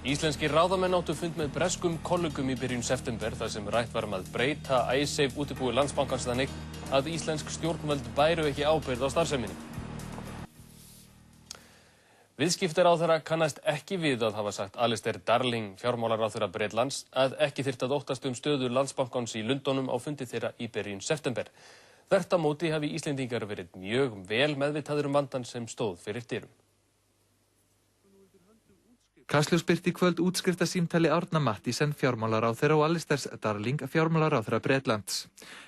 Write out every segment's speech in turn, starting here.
Íslenskir ráðamenn áttu fund með breskum kollegum í byrjun september þar sem rætt var að breyta Icesave útibúi Landsbankans þannig að íslensk stjórnvöld bæru ekki ábyrgð á starfseminni. Viðskiptaráðherra kannast ekki við að hafa sagt Alistair Darling, fjármálaráðherra Bretlands, að ekki þyrfti að óttast stöðu Landsbankans í Lundúnum á fundi þeirra í byrjun september. Þvert á móti hafi Íslendingar verið mjög vel meðvitaðir vandann sem stóð fyrir dyrum. Kastljós birti í kvöld útskriftasímtali Árna Mathiesen, fjármálaráðherra, og Alistair Darling, fjármálaráðherra Bretlands.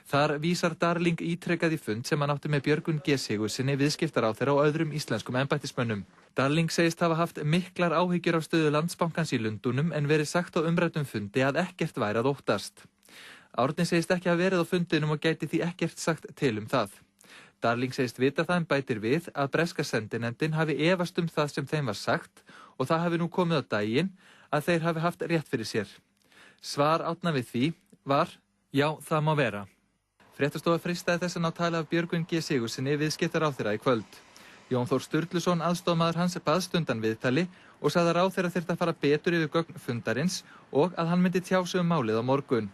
Þar vísar Darling ítrekað í fund sem hann átti með Björgvin G. Sigurðssyni, viðskiptaráðherra, og öðrum íslenskum embættismönnum. Darling segist hafa haft miklar áhyggjur af stöðu Landsbankans í Lundúnum en verið sagt á umræddum fundi að ekkert væri að óttast. Árni segist ekki hafa verið á fundinum og gæti því ekkert sagt til það. Darling segist vita það en bætir við að breska sendinefndin hafi efast það sem þeim var sagt og það hafi nú komið á daginn að þeir hafi haft rétt fyrir sér. Svar Árna við því var: já, það má vera. Fréttastofa freistaði þess að ná tali af Björgvin G. Sigurðssyni, viðskiptaráðherra, í kvöld. Jón Þór Sturluson, aðstoðarmaður hans, baðst undan viðtali og sagði að ráðherra þyrfti að fara betur yfir gögn fundarins og að hann myndi tjá sig málið á morgun.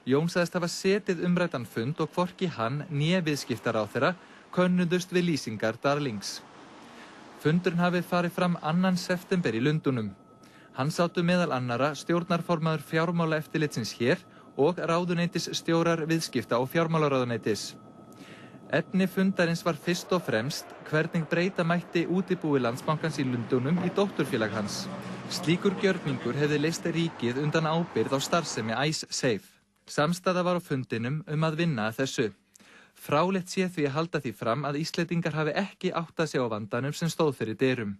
Jón sagðist hafa setið umræddan fund og hvorki hann né viðskiptaráðherra könnuðust við lýsingar Darlings. Fundurinn hafi farið fram 2. september í Lundúnum. Hann sátu meðal annarra stjórnarformaður fjármálaeftirlitsins hér og ráðuneytisstjórar viðskipta og fjármálaráðuneytis. Efni fundarins var fyrst og fremst hvernig breyta mætti útibúi Landsbankans í Lundúnum í dótturfélag hans. Slíkur gjörningur hefði leyst ríkið undan ábyrgð á starfsemi Icesave. Samstaða var á fundinum að vinna að þessu. Fráleitt sé því að halda því fram að Íslendingar hafi ekki áttað sig á vandanum sem stóð fyrir dyrum.